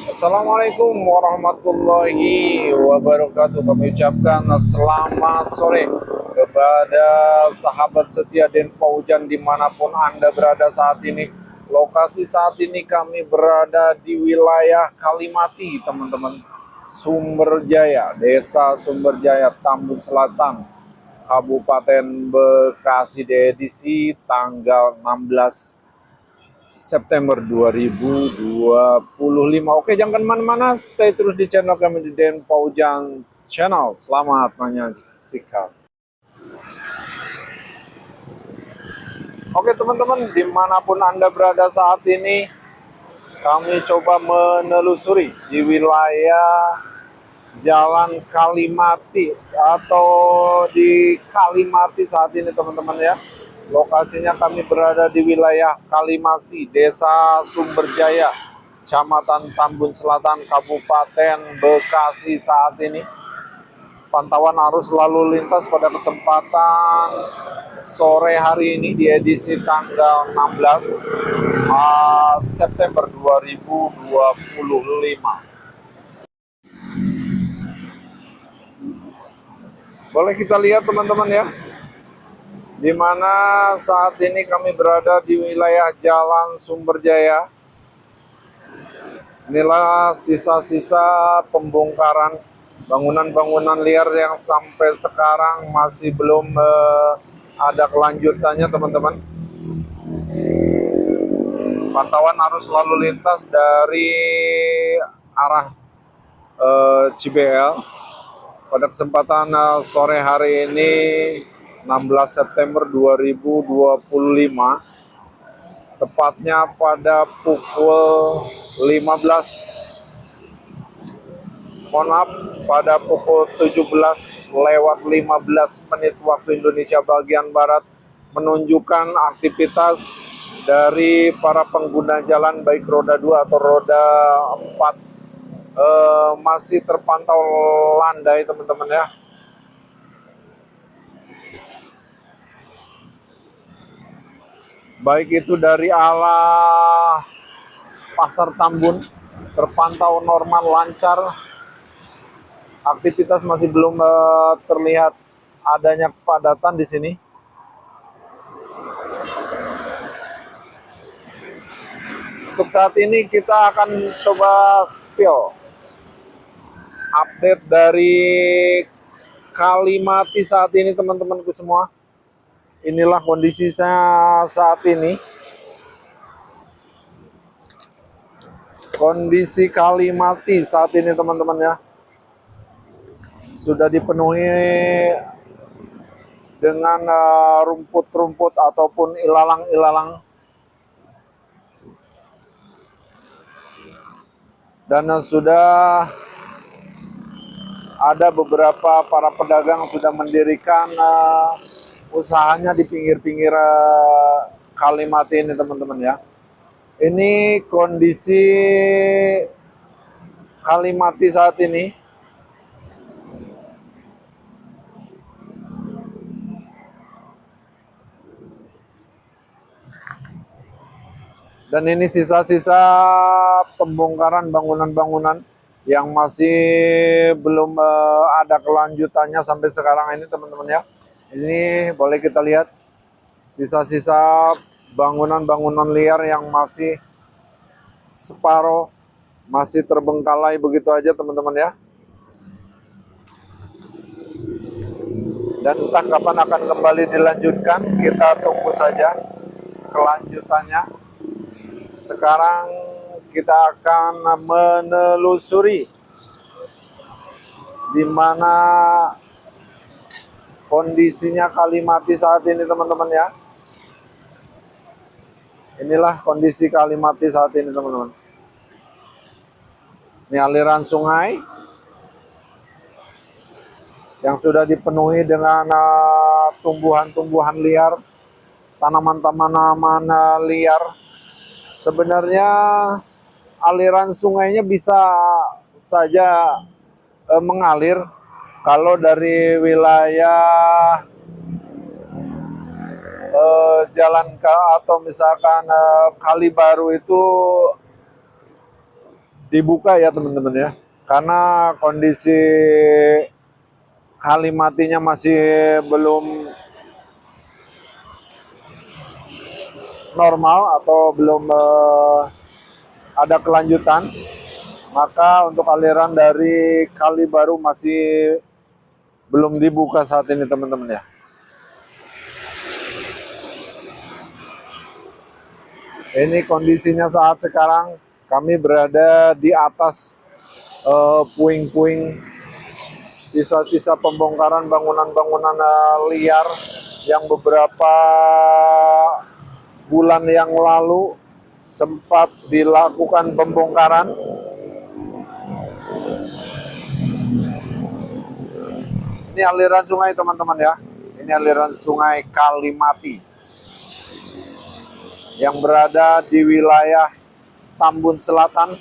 Assalamualaikum warahmatullahi wabarakatuh. Kami ucapkan selamat sore kepada sahabat setia Den Paujan dimanapun Anda berada saat ini. Lokasi saat ini kami berada di wilayah Kalimati, teman-teman. Sumberjaya, Desa Sumberjaya, Tambun Selatan, Kabupaten Bekasi, edisi tanggal 16 September 2025. Oke, jangan kemana-mana, stay terus di channel kami di Den Paujang Channel. Selamat menyaksikan. Oke teman-teman, dimanapun Anda berada saat ini, kami coba menelusuri di wilayah Jalan Kalimati atau di Kalimati saat ini teman-teman ya. Lokasinya kami berada di wilayah Kalimati, Desa Sumberjaya, Kecamatan Tambun Selatan, Kabupaten Bekasi saat ini. Pantauan arus lalu lintas pada kesempatan sore hari ini di edisi tanggal 16 September 2025. Boleh kita lihat teman-teman ya, di mana saat ini kami berada di wilayah Jalan Sumberjaya. Inilah sisa-sisa pembongkaran bangunan-bangunan liar yang sampai sekarang masih belum ada kelanjutannya teman-teman. Pantauan arus lalu lintas dari arah CBL pada kesempatan sore hari ini 16 September 2025, tepatnya pada pukul 15, mohon maaf, pada pukul 17:15 waktu Indonesia bagian Barat, menunjukkan aktivitas dari para pengguna jalan baik roda 2 atau roda 4 masih terpantau landai teman-teman ya. Baik itu dari arah Pasar Tambun terpantau normal lancar, aktivitas masih belum terlihat adanya kepadatan di sini. Untuk saat ini kita akan coba spill update dari Kalimati saat ini teman-temanku semua. Inilah kondisinya saat ini. Kondisi Kalimati saat ini teman-teman ya, sudah dipenuhi dengan rumput-rumput ataupun ilalang-ilalang, dan sudah ada beberapa para pedagang sudah mendirikan usahanya di pinggir-pinggir Kalimati ini teman-teman ya. Ini kondisi Kalimati saat ini. Dan ini sisa-sisa pembongkaran bangunan-bangunan yang masih belum ada kelanjutannya sampai sekarang ini teman-teman ya. Ini boleh kita lihat sisa-sisa bangunan-bangunan liar yang masih separuh, masih terbengkalai begitu aja teman-teman ya. Dan entah kapan akan kembali dilanjutkan, kita tunggu saja kelanjutannya. Sekarang kita akan menelusuri di mana kondisinya Kalimati saat ini teman-teman ya. Inilah kondisi Kalimati saat ini teman-teman. Ini aliran sungai yang sudah dipenuhi dengan tumbuhan-tumbuhan liar, tanaman-tanaman liar. Sebenarnya aliran sungainya bisa saja mengalir kalau dari wilayah Jalan atau misalkan Kali Baru itu dibuka ya teman-teman ya, karena kondisi Kalimatinya masih belum normal atau belum ada kelanjutan, maka untuk aliran dari Kali Baru masih belum dibuka saat ini teman-teman ya. Ini kondisinya saat sekarang kami berada di atas puing-puing sisa-sisa pembongkaran bangunan-bangunan liar yang beberapa bulan yang lalu sempat dilakukan pembongkaran. Ini aliran sungai teman-teman ya. Ini aliran sungai Kalimati yang berada di wilayah Tambun Selatan,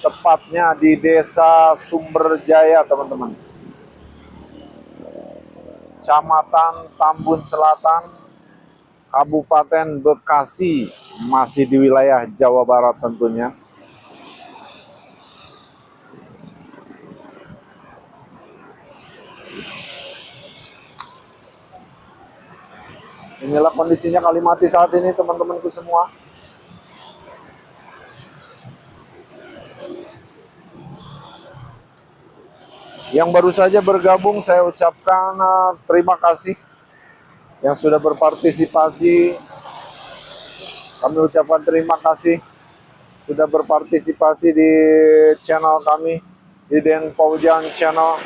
tepatnya di Desa Sumberjaya teman-teman. Kecamatan Tambun Selatan, Kabupaten Bekasi, masih di wilayah Jawa Barat tentunya. Inilah kondisinya Kalimati saat ini teman-temanku semua. Yang baru saja bergabung saya ucapkan terima kasih yang sudah berpartisipasi. Kami ucapkan terima kasih sudah berpartisipasi di channel kami, di Den Paujan Channel.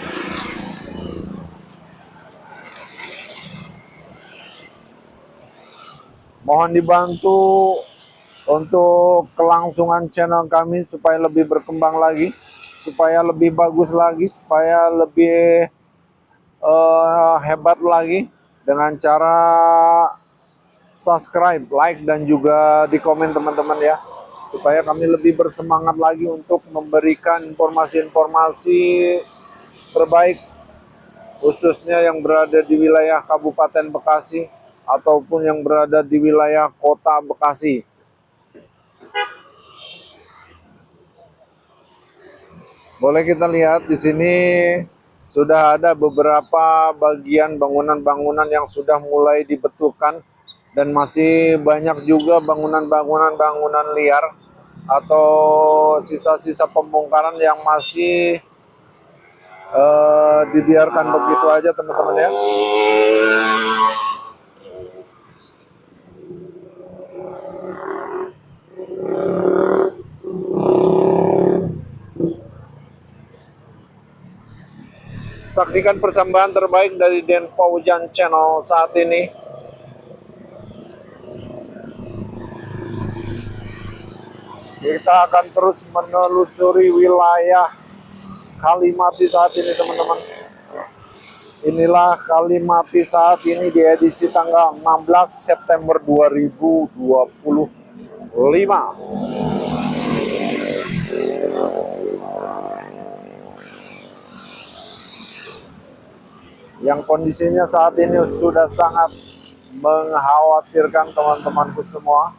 Mohon dibantu untuk kelangsungan channel kami supaya lebih berkembang lagi, supaya lebih bagus lagi, supaya lebih hebat lagi, dengan cara subscribe, like, dan juga di komen teman-teman ya, supaya kami lebih bersemangat lagi untuk memberikan informasi-informasi terbaik, khususnya yang berada di wilayah Kabupaten Bekasi ataupun yang berada di wilayah Kota Bekasi. Boleh kita lihat di sini sudah ada beberapa bagian bangunan-bangunan yang sudah mulai dibetulkan, dan masih banyak juga bangunan liar atau sisa-sisa pembongkaran yang masih dibiarkan begitu aja teman-teman ya. Saksikan persembahan terbaik dari Den Paujan Channel saat ini. Kita akan terus menelusuri wilayah Kalimati saat ini teman-teman. Inilah Kalimati saat ini di edisi tanggal 16 September 2025. Yang kondisinya saat ini sudah sangat mengkhawatirkan teman-temanku semua.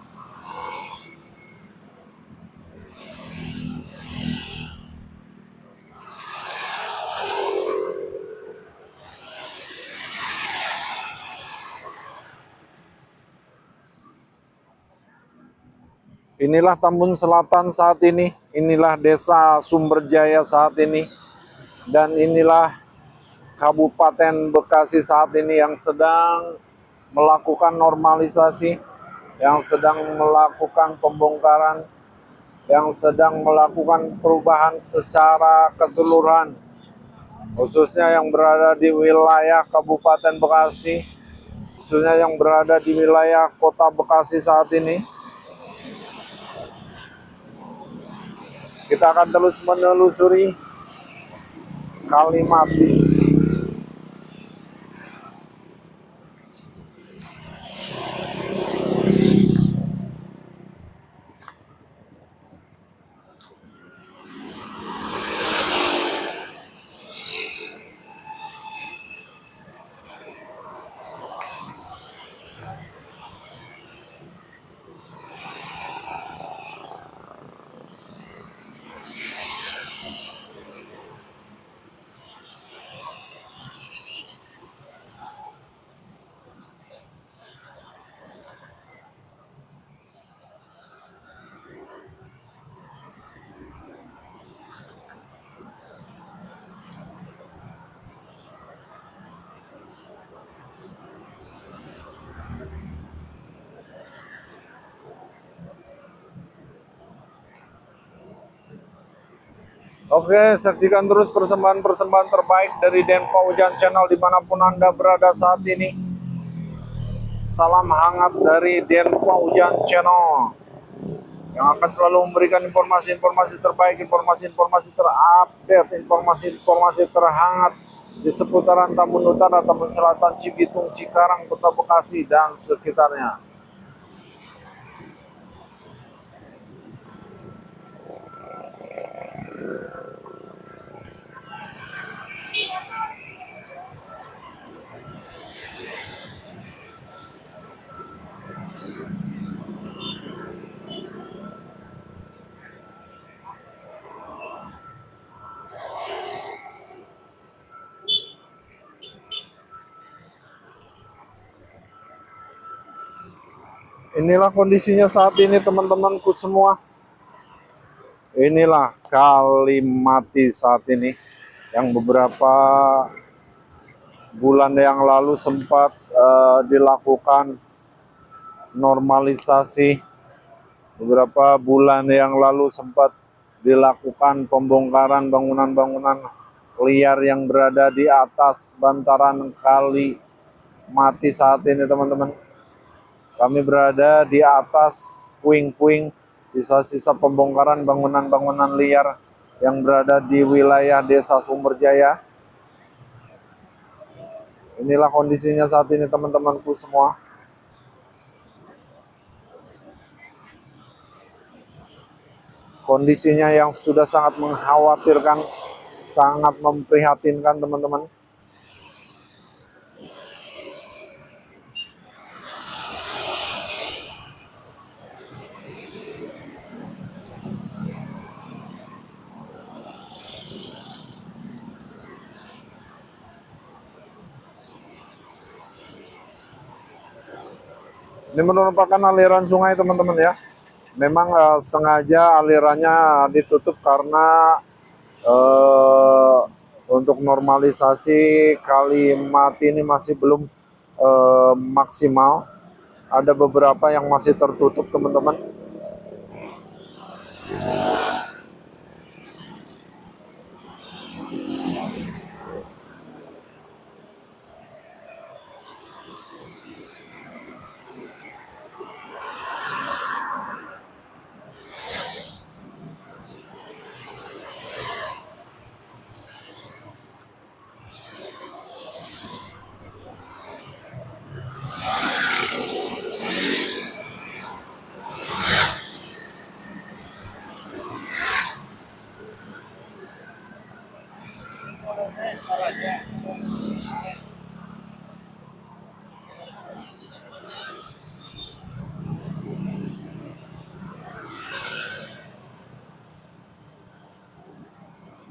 Inilah Tambun Selatan saat ini, inilah Desa Sumberjaya saat ini, dan inilah Kabupaten Bekasi saat ini yang sedang melakukan normalisasi, yang sedang melakukan pembongkaran, yang sedang melakukan perubahan secara keseluruhan, khususnya yang berada di wilayah Kabupaten Bekasi, khususnya yang berada di wilayah Kota Bekasi saat ini. Kita akan terus menelusuri Kalimati. Oke, saksikan terus persembahan-persembahan terbaik dari Den Paujan Channel dimanapun Anda berada saat ini. Salam hangat dari Den Paujan Channel yang akan selalu memberikan informasi-informasi terbaik, informasi-informasi terupdate, informasi-informasi terhangat di seputaran Tambun Utara, Tambun Selatan, Cibitung, Cikarang, Kota Bekasi, dan sekitarnya. Inilah kondisinya saat ini teman-temanku semua. Inilah Kali Mati saat ini yang beberapa bulan yang lalu sempat dilakukan normalisasi. Beberapa bulan yang lalu sempat dilakukan pembongkaran bangunan-bangunan liar yang berada di atas bantaran Kali Mati saat ini teman-teman. Kami berada di atas puing-puing sisa-sisa pembongkaran bangunan-bangunan liar yang berada di wilayah Desa Sumberjaya. Inilah kondisinya saat ini teman-temanku semua. Kondisinya yang sudah sangat mengkhawatirkan, sangat memprihatinkan teman-teman. Ini merupakan aliran sungai teman-teman ya. Memang sengaja alirannya ditutup karena untuk normalisasi Kali Mati ini masih belum maksimal. Ada beberapa yang masih tertutup teman-teman.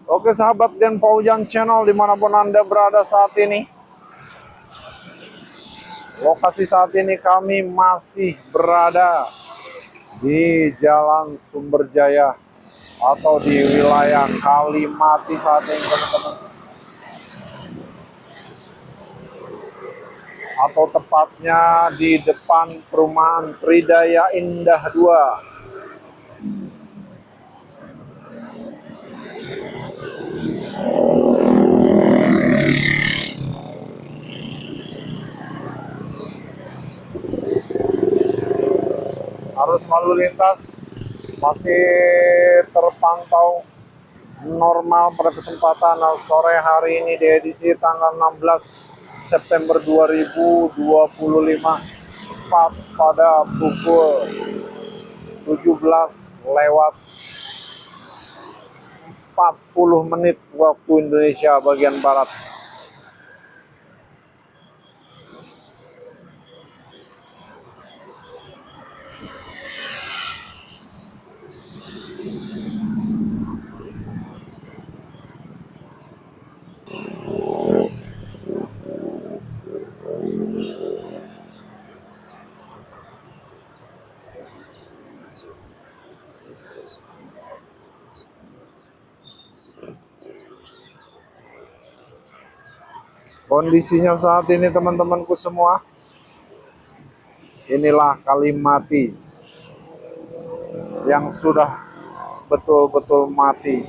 Oke sahabat Den Paujan Channel dimanapun Anda berada saat ini. Lokasi saat ini kami masih berada di Jalan Sumberjaya atau di wilayah Kali Mati saat ini teman-teman. Atau tepatnya di depan perumahan Tridaya Indah 2. Arus lalu lintas masih terpantau normal pada kesempatan sore hari ini di edisi tanggal 16 September 2025 tepat pada pukul 17:40 waktu Indonesia bagian Barat. Kondisinya saat ini teman-temanku semua, inilah Kali Mati yang sudah betul-betul mati.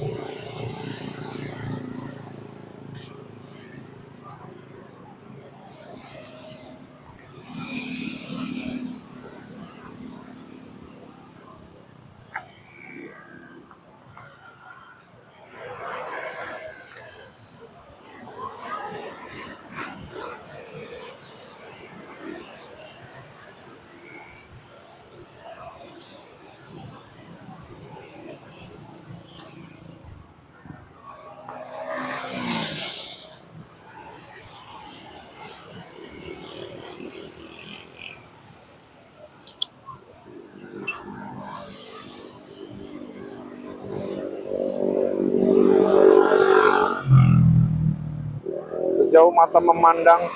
sejauh mata memandang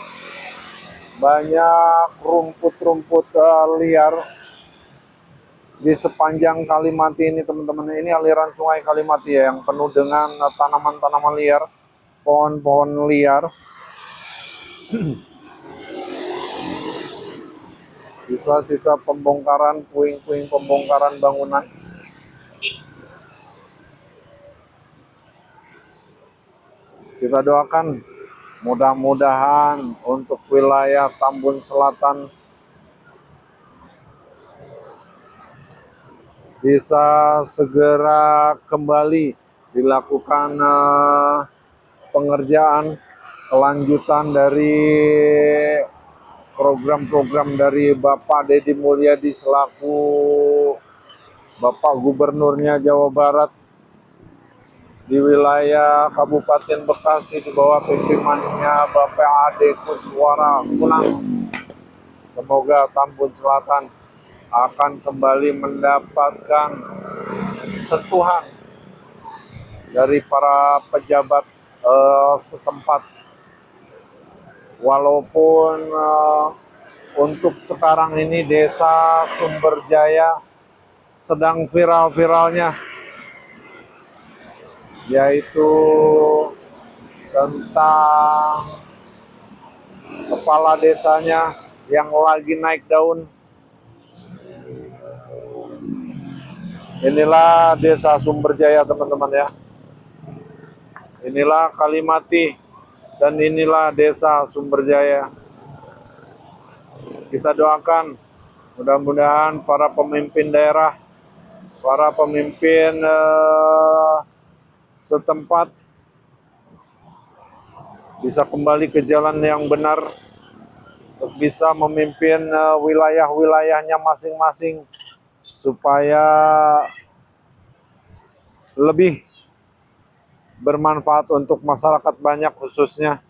banyak rumput-rumput liar di sepanjang Kalimati ini teman-teman. Ini aliran sungai Kalimati ya, yang penuh dengan tanaman-tanaman liar, pohon-pohon liar. Sisa-sisa pembongkaran, puing-puing pembongkaran bangunan. Kita doakan mudah-mudahan untuk wilayah Tambun Selatan bisa segera kembali dilakukan pengerjaan kelanjutan dari program-program dari Bapak Deddy Mulyadi selaku Bapak Gubernurnya Jawa Barat di wilayah Kabupaten Bekasi di bawah pimpinannya Bapak Ade Kuswara Kunang. Semoga Tambun Selatan akan kembali mendapatkan sentuhan dari para pejabat setempat. Walaupun untuk sekarang ini Desa Sumberjaya sedang viral-viralnya, yaitu tentang kepala desanya yang lagi naik daun. Inilah Desa Sumberjaya teman-teman ya. Inilah Kalimati dan inilah Desa Sumberjaya. Kita doakan mudah-mudahan para pemimpin daerah, para pemimpin setempat bisa kembali ke jalan yang benar, untuk bisa memimpin wilayah-wilayahnya masing-masing supaya lebih bermanfaat untuk masyarakat banyak khususnya,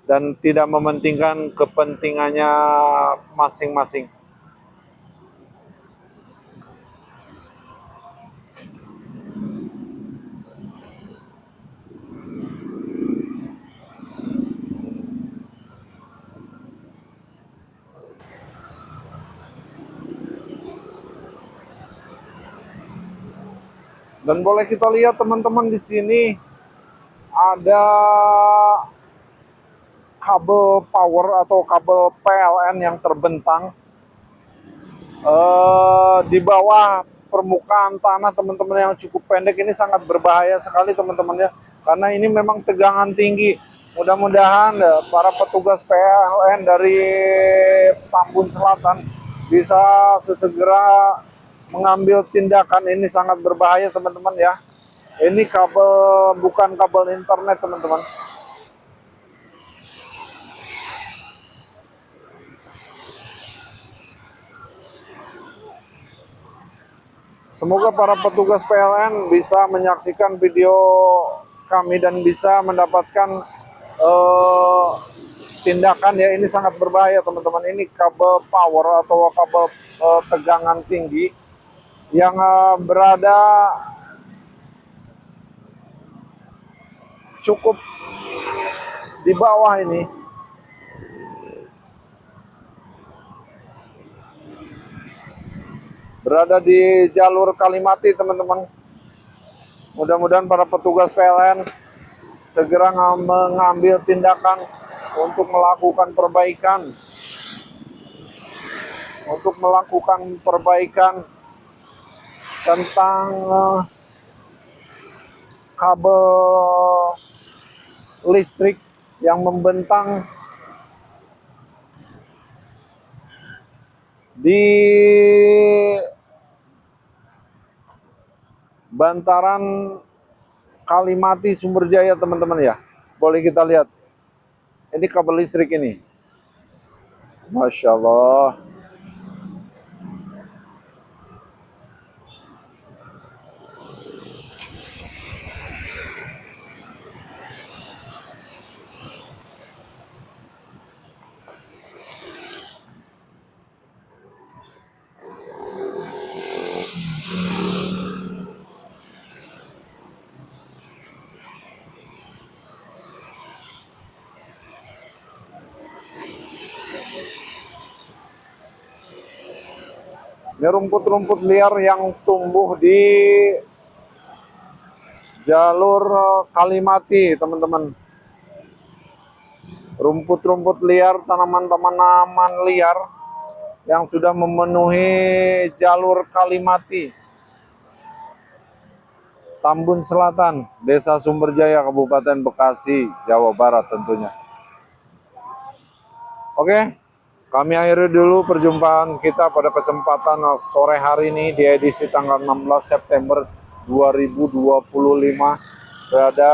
dan tidak mementingkan kepentingannya masing-masing. Dan boleh kita lihat teman-teman, di sini ada kabel power atau kabel PLN yang terbentang di bawah permukaan tanah teman-teman, yang cukup pendek. Ini sangat berbahaya sekali teman-teman ya, karena ini memang tegangan tinggi. Mudah-mudahan para petugas PLN dari Tambun Selatan bisa sesegera mengambil tindakan. Ini sangat berbahaya teman-teman ya. Ini kabel, bukan kabel internet teman-teman. Semoga para petugas PLN bisa menyaksikan video kami dan bisa mendapatkan tindakan ya. Ini sangat berbahaya teman-teman. Ini kabel power atau kabel tegangan tinggi yang berada cukup di bawah ini. Berada di jalur Kalimati teman-teman. Mudah-mudahan para petugas PLN segera mengambil tindakan untuk melakukan perbaikan. Tentang kabel listrik yang membentang di bantaran Kalimati Sumberjaya teman-teman ya. Boleh kita lihat. Ini kabel listrik ini. Masya Allah. Ini rumput-rumput liar yang tumbuh di jalur Kalimati, teman-teman. Rumput-rumput liar, tanaman-tanaman liar yang sudah memenuhi jalur Kalimati. Tambun Selatan, Desa Sumberjaya, Kabupaten Bekasi, Jawa Barat tentunya. Oke, kami akhiri dulu perjumpaan kita pada kesempatan sore hari ini di edisi tanggal 16 September 2025. Berada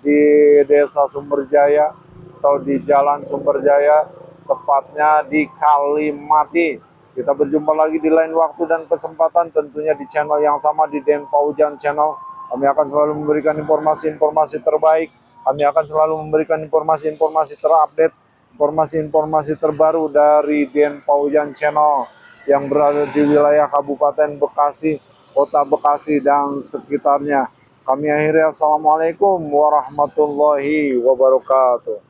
di Desa Sumberjaya atau di Jalan Sumberjaya, tepatnya di Kalimati. Kita berjumpa lagi di lain waktu dan kesempatan, tentunya di channel yang sama, di Den Paujan Channel. Kami akan selalu memberikan informasi-informasi terbaik. Kami akan selalu memberikan informasi-informasi terupdate, informasi-informasi terbaru dari Den Paujan Channel yang berada di wilayah Kabupaten Bekasi, Kota Bekasi, dan sekitarnya. Kami akhiri, assalamualaikum warahmatullahi wabarakatuh.